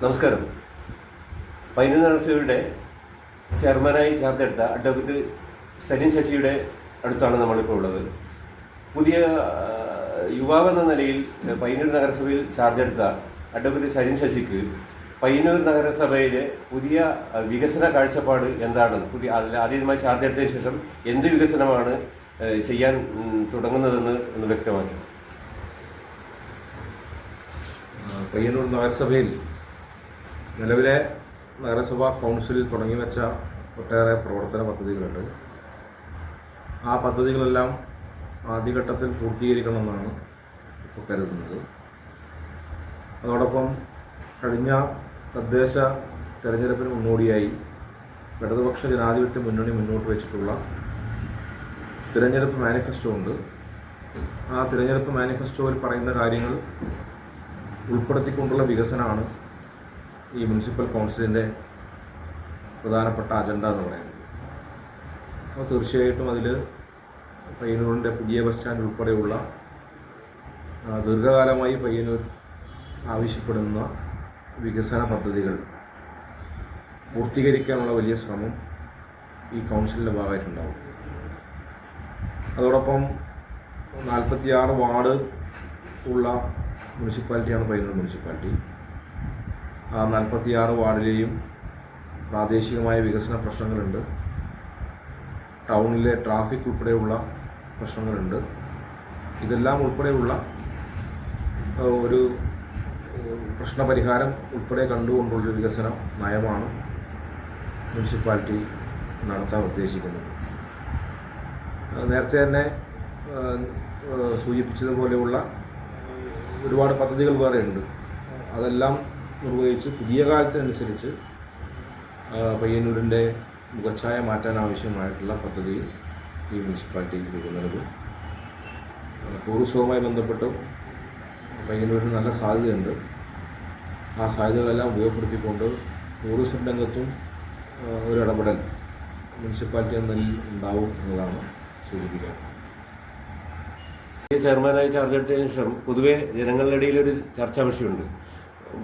നമസ്കാരം. പൈനൂർ നഗരസഭയുടെ ചെയർമാനായി ചേർത്തെടുത്ത അഡ്വക്കേറ്റ് സലിൻ ശശിയുടെ അടുത്താണ് നമ്മളിപ്പോൾ ഉള്ളത്. പുതിയ യുവാവെന്ന നിലയിൽ പൈനൂർ നഗരസഭയിൽ ചാർജ് എടുത്ത അഡ്വക്കേറ്റ് സലിൻ ശശിക്ക് പയ്യന്നൂർ നഗരസഭയിലെ പുതിയ വികസന കാഴ്ചപ്പാട് എന്താണ്? ആദ്യമായി ചാർജ് എടുത്തതിന് ശേഷം എന്ത് വികസനമാണ് ചെയ്യാൻ തുടങ്ങുന്നതെന്ന് ഒന്ന് വ്യക്തമാക്കി. പയ്യന്നൂർ നഗരസഭയിൽ നിലവിലെ നഗരസഭാ കൗൺസിലിൽ തുടങ്ങി വെച്ച ഒട്ടേറെ പ്രവർത്തന പദ്ധതികളുണ്ട്. ആ പദ്ധതികളെല്ലാം ആദ്യഘട്ടത്തിൽ പൂർത്തീകരിക്കണമെന്നാണ് ഇപ്പോൾ കരുതുന്നത്. അതോടൊപ്പം കഴിഞ്ഞ തദ്ദേശ തെരഞ്ഞെടുപ്പിന് മുന്നോടിയായി ഇടതുപക്ഷ ജനാധിപത്യ മുന്നണി മുന്നോട്ട് വെച്ചിട്ടുള്ള തിരഞ്ഞെടുപ്പ് മാനിഫെസ്റ്റോ ഉണ്ട്. ആ തിരഞ്ഞെടുപ്പ് മാനിഫെസ്റ്റോയിൽ പറയുന്ന കാര്യങ്ങൾ ഉൾപ്പെടുത്തിക്കൊണ്ടുള്ള വികസനമാണ് ഈ മുനിസിപ്പൽ കൗൺസിലിൻ്റെ പ്രധാനപ്പെട്ട അജണ്ട എന്ന് പറയുന്നത്. അപ്പോൾ തീർച്ചയായിട്ടും അതിൽ പയ്യന്നൂരിൻ്റെ പുതിയ ബസ് സ്റ്റാൻഡ് ഉൾപ്പെടെയുള്ള ദീർഘകാലമായി പയ്യന്നൂർ ആവശ്യപ്പെടുന്ന വികസന പദ്ധതികൾ പൂർത്തീകരിക്കാനുള്ള വലിയ ശ്രമം ഈ കൗൺസിലിൻ്റെ ഭാഗമായിട്ടുണ്ടാവും. അതോടൊപ്പം 46 വാർഡ് ഉള്ള മുനിസിപ്പാലിറ്റിയാണ് പയ്യന്നൂർ മുനിസിപ്പാലിറ്റി. ആ 46 വാർഡിലെയും പ്രാദേശികമായ വികസന പ്രശ്നങ്ങളുണ്ട്. ടൗണിലെ ട്രാഫിക് ഉൾപ്പെടെയുള്ള പ്രശ്നങ്ങളുണ്ട്. ഇതെല്ലാം ഉൾപ്പെടെയുള്ള ഒരു പ്രശ്നപരിഹാരം ഉൾപ്പെടെ കണ്ടുകൊണ്ടുള്ളൊരു വികസന നയമാണ് മുനിസിപ്പാലിറ്റി നടത്താൻ ഉദ്ദേശിക്കുന്നത്. നേരത്തെ തന്നെ സൂചിപ്പിച്ചതുപോലെയുള്ള ഒരുപാട് പദ്ധതികൾ വേറെയുണ്ട്. അതെല്ലാം നിർവഹിച്ച് പുതിയ കാലത്തിനനുസരിച്ച് പയ്യന്നൂരിൻ്റെ മുഖച്ഛായ മാറ്റാൻ ആവശ്യമായിട്ടുള്ള പദ്ധതി ഈ മുനിസിപ്പാലിറ്റി രൂപം നൽകും. ടൂറിസവുമായി ബന്ധപ്പെട്ട് പയ്യന്നൂരിന് നല്ല സാധ്യതയുണ്ട്. ആ സാധ്യതകളെല്ലാം ഉപയോഗപ്പെടുത്തിക്കൊണ്ട് ടൂറിസം രംഗത്തും ഒരു ഇടപെടൽ മുനിസിപ്പാലിറ്റി എന്നതിൽ ഉണ്ടാവും എന്നതാണ് സൂചിപ്പിക്കുക. ചെയർമാനായി ചാർജ് എടുത്തതിന് ശേഷം പൊതുവെ ജനങ്ങളുടെ ഇടയിൽ ഒരു ചർച്ചാ വിഷയമുണ്ട്.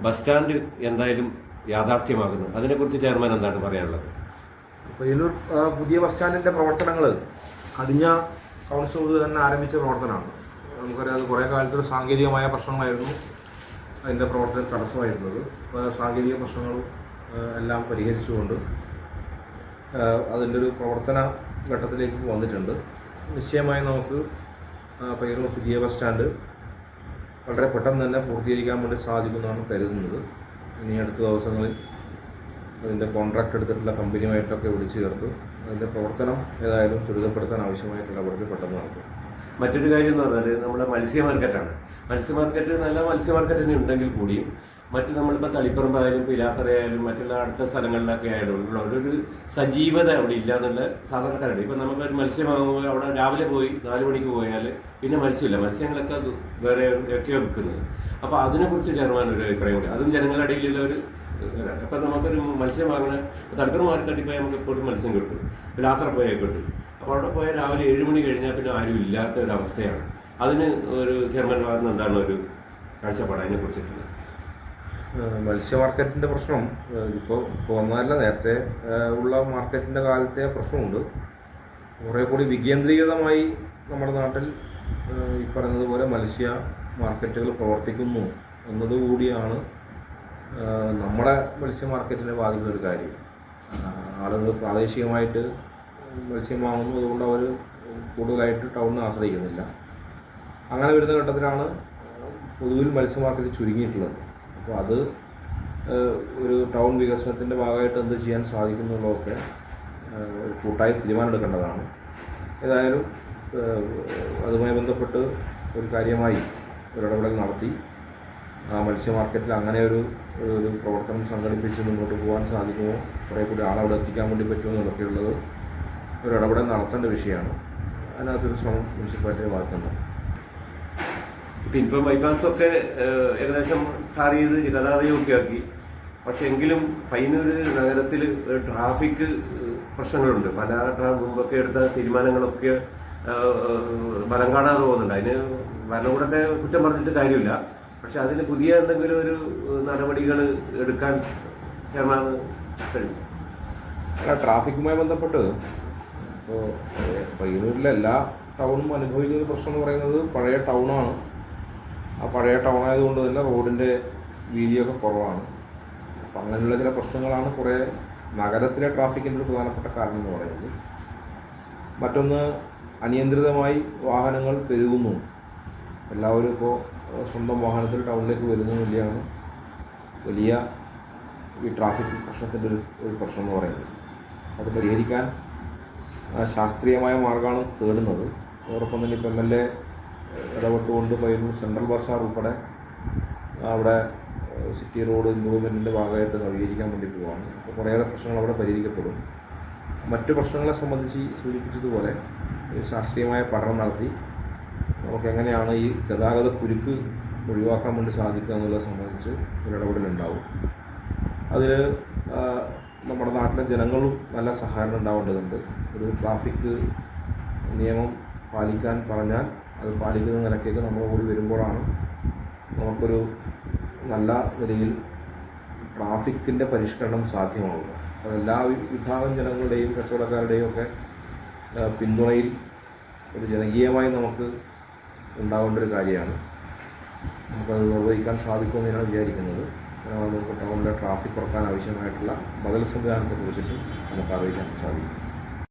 ബസ് സ്റ്റാൻഡ് എന്തായാലും യാഥാർത്ഥ്യമാകുന്നു. അതിനെക്കുറിച്ച് ചെയർമാൻ എന്താണ് പറയാനുള്ളത്? പയ്യന്നൂർ പുതിയ ബസ് സ്റ്റാൻഡിൻ്റെ പ്രവർത്തനങ്ങൾ കഴിഞ്ഞ കൗൺസിൽ മുതൽ തന്നെ ആരംഭിച്ച പ്രവർത്തനമാണ്. നമുക്കറിയാം, അത് കുറേ കാലത്തൊരു സാങ്കേതികമായ പ്രശ്നമായിരുന്നു അതിൻ്റെ പ്രവർത്തനം തടസ്സമായിരുന്നത്. അപ്പോൾ സാങ്കേതിക പ്രശ്നങ്ങളും എല്ലാം പരിഹരിച്ചുകൊണ്ട് അതിൻ്റെ ഒരു പ്രവർത്തന ഘട്ടത്തിലേക്ക് വന്നിട്ടുണ്ട്. നിശ്ചയമായി നമുക്ക് പയ്യന്നൂർ പുതിയ ബസ് സ്റ്റാൻഡ് വളരെ പെട്ടെന്ന് തന്നെ പൂർത്തീകരിക്കാൻ വേണ്ടി സാധിക്കുമെന്നാണ് കരുതുന്നത്. ഇനി അടുത്ത ദിവസങ്ങളിൽ അതിൻ്റെ കോൺട്രാക്ട് എടുത്തിട്ടുള്ള കമ്പനിയുമായിട്ടൊക്കെ വിളിച്ചു ചേർത്ത് അതിൻ്റെ പ്രവർത്തനം ഏതായാലും ത്വരിതപ്പെടുത്താൻ ആവശ്യമായിട്ടുള്ള ഇടപെടൽ പെട്ടെന്ന് നടത്തും. മറ്റൊരു കാര്യം എന്ന് പറഞ്ഞാൽ നമ്മുടെ മത്സ്യ മാർക്കറ്റാണ്. മത്സ്യ മാർക്കറ്റ് നല്ല മത്സ്യ മാർക്കറ്റ് തന്നെ ഉണ്ടെങ്കിൽ കൂടിയും മറ്റ് നമ്മളിപ്പോൾ തളിപ്പറമ്പായാലും പിലാത്തറയായാലും മറ്റുള്ള അടുത്ത സ്ഥലങ്ങളിലൊക്കെ ആയാലും ഒരു സജീവത അവിടെ ഇല്ല എന്നുള്ള സാധാരണക്കാരുണ്ട്. ഇപ്പം നമുക്കൊരു മത്സ്യം വാങ്ങുമ്പോൾ അവിടെ രാവിലെ പോയി 4 മണിക്ക് പോയാൽ പിന്നെ മത്സ്യമില്ല, മത്സ്യങ്ങളൊക്കെ വേറെ ഒക്കെയോ വിൽക്കുന്നത്. അപ്പോൾ അതിനെക്കുറിച്ച് ചെയർമാൻ ഒരു അഭിപ്രായം കൂടി, അതും ജനങ്ങളുടെ ഇടയിലുള്ള ഒരു ഇതാണ്. അപ്പം നമുക്കൊരു മത്സ്യം വാങ്ങണ തളിപ്പറമ്പ് മാർക്കറ്റിൽ പോയാൽ നമുക്ക് എപ്പോഴും മത്സ്യം കിട്ടും, പിലാത്തറ പോയാൽ കിട്ടും. അപ്പോൾ അവിടെ പോയാൽ രാവിലെ 7 മണി കഴിഞ്ഞാൽ പിന്നെ ആരും ഇല്ലാത്ത ഒരു അവസ്ഥയാണ്. അതിന് ഒരു ചെയർമാൻ ഭാഗത്ത് എന്താണ് ഒരു കാഴ്ചപ്പാട് അതിനെക്കുറിച്ചിട്ടുള്ളത്? മത്സ്യ മാർക്കറ്റിൻ്റെ പ്രശ്നം ഇപ്പോൾ വന്നതല്ല, നേരത്തെ ഉള്ള മാർക്കറ്റിൻ്റെ കാലത്തെ പ്രശ്നമുണ്ട്. കുറേ കൂടി വികേന്ദ്രീകൃതമായി നമ്മുടെ നാട്ടിൽ ഈ പറയുന്നതുപോലെ മത്സ്യ മാർക്കറ്റുകൾ പ്രവർത്തിക്കുന്നു എന്നതുകൂടിയാണ് നമ്മുടെ മത്സ്യ മാർക്കറ്റിനെ ബാധിക്കുന്നൊരു കാര്യം. ആളുകൾ പ്രാദേശികമായിട്ട് മത്സ്യം വാങ്ങുന്നു, അതുകൊണ്ട് അവർ കൂടുതലായിട്ട് ടൗണിനെ ആശ്രയിക്കുന്നില്ല. അങ്ങനെ വരുന്ന ഘട്ടത്തിലാണ് പൊതുവിൽ മത്സ്യ മാർക്കറ്റ് ചുരുങ്ങിയിട്ടുള്ളത്. അപ്പോൾ അത് ഒരു ടൗൺ വികസനത്തിൻ്റെ ഭാഗമായിട്ട് എന്ത് ചെയ്യാൻ സാധിക്കുന്നുള്ളതൊക്കെ ഒരു കൂട്ടായി തീരുമാനമെടുക്കേണ്ടതാണ്. ഏതായാലും അതുമായി ബന്ധപ്പെട്ട് ഒരു കാര്യമായി ഒരു ഇടപെടൽ നടത്തി ആ മത്സ്യ മാർക്കറ്റിൽ അങ്ങനെ ഒരു പ്രവർത്തനം സംഘടിപ്പിച്ച് മുന്നോട്ട് പോകാൻ സാധിക്കുമോ, കുറേ കൂടി ആളവിടെ എത്തിക്കാൻ വേണ്ടി പറ്റുമോ എന്നൊക്കെയുള്ളത് ഒരു ഇടപെടൽ നടത്തേണ്ട വിഷയമാണ്. അതിനകത്തൊരു ശ്രമം മുനിസിപ്പാലിറ്റിയുടെ ഭാഗത്തുണ്ട്. ഇപ്പം ബൈപ്പാസൊക്കെ ഏകദേശം ടാർ ചെയ്ത് ഗതാഗതമൊക്കെ ആക്കി. പക്ഷെ എങ്കിലും പയ്യന്നൂർ നഗരത്തിൽ ട്രാഫിക് പ്രശ്നങ്ങളുണ്ട്. പല മുമ്പൊക്കെ എടുത്ത തീരുമാനങ്ങളൊക്കെ ഫലം കാണാതെ പോകുന്നുണ്ട്. അതിന് ഭരണകൂടത്തെ കുറ്റം പറഞ്ഞിട്ട് കാര്യമില്ല. പക്ഷെ അതിന് പുതിയ എന്തെങ്കിലും ഒരു നടപടികൾ എടുക്കാൻ ചെയർമാൻ കഴിയും. ട്രാഫിക്കുമായി ബന്ധപ്പെട്ട് ഇപ്പോൾ പയ്യന്നൂരിലെ എല്ലാ ടൗണും അനുഭവിക്കുന്ന പ്രശ്നം എന്ന് പറയുന്നത് പഴയ ടൗണാണ്. ആ പഴയ ടൗണായതുകൊണ്ട് തന്നെ റോഡിൻ്റെ വീതിയൊക്കെ കുറവാണ്. അപ്പം അങ്ങനെയുള്ള ചില പ്രശ്നങ്ങളാണ് കുറേ നഗരത്തിലെ ട്രാഫിക്കിൻ്റെ ഒരു പ്രധാനപ്പെട്ട കാരണം എന്ന് പറയുന്നത്. മറ്റൊന്ന്, അനിയന്ത്രിതമായി വാഹനങ്ങൾ പെരുകുന്നു. എല്ലാവരും ഇപ്പോൾ സ്വന്തം വാഹനത്തിൽ ടൗണിലേക്ക് വരുന്നില്ലാണ് വലിയ ഈ ട്രാഫിക് പ്രശ്നത്തിൻ്റെ ഒരു പ്രശ്നം എന്ന് പറയുന്നത്. അത് പരിഹരിക്കാൻ ശാസ്ത്രീയമായ മാർഗ്ഗമാണ് തേടുന്നത്. അതോടൊപ്പം തന്നെ ഇപ്പോൾ MLA ഇടപെട്ടുകൊണ്ട് പയ്യന്നൂർ സെൻട്രൽ ബസാർ ഉൾപ്പെടെ അവിടെ സിറ്റി റോഡ് ഇമ്പ്രൂവ്മെൻറ്റിൻ്റെ ഭാഗമായിട്ട് നവീകരിക്കാൻ വേണ്ടി പോവുകയാണ്. അപ്പോൾ കുറേയേറെ പ്രശ്നങ്ങൾ അവിടെ പരിഹരിക്കപ്പെടും. മറ്റു പ്രശ്നങ്ങളെ സംബന്ധിച്ച് സൂചിപ്പിച്ചതുപോലെ ശാസ്ത്രീയമായ പഠനം നടത്തി നമുക്ക് എങ്ങനെയാണ് ഈ ഗതാഗത കുരുക്ക് ഒഴിവാക്കാൻ വേണ്ടി സാധിക്കുക എന്നുള്ളത് സംബന്ധിച്ച് ഒരു ഇടപെടലുണ്ടാവും. അതിൽ നമ്മുടെ നാട്ടിലെ ജനങ്ങളും നല്ല സഹകരണം ഉണ്ടാവേണ്ടതുണ്ട്. ഒരു ട്രാഫിക് നിയമം പാലിക്കാൻ പറഞ്ഞാൽ അത് പാലിക്കുന്ന നിലയ്ക്കേക്ക് നമ്മൾ കൂടി വരുമ്പോഴാണ് നമുക്കൊരു നല്ല നിലയിൽ ട്രാഫിക്കിൻ്റെ പരിഷ്കരണം സാധ്യമാവുക. അപ്പോൾ എല്ലാ വിഭാഗം ജനങ്ങളുടെയും കച്ചവടക്കാരുടെയും ഒക്കെ പിന്തുണയിൽ ഒരു ജനകീയമായി നമുക്ക് ഉണ്ടാവേണ്ട ഒരു കാര്യമാണ്. നമുക്കത് നിർവഹിക്കാൻ സാധിക്കുമെന്ന് ഞാൻ വിചാരിക്കുന്നത്. നമുക്ക് ടൗണിലെ ട്രാഫിക് കുറക്കാൻ ആവശ്യമായിട്ടുള്ള ബദൽ സംവിധാനത്തെക്കുറിച്ചിട്ട് നമുക്ക് അറിയിക്കാൻ സാധിക്കും.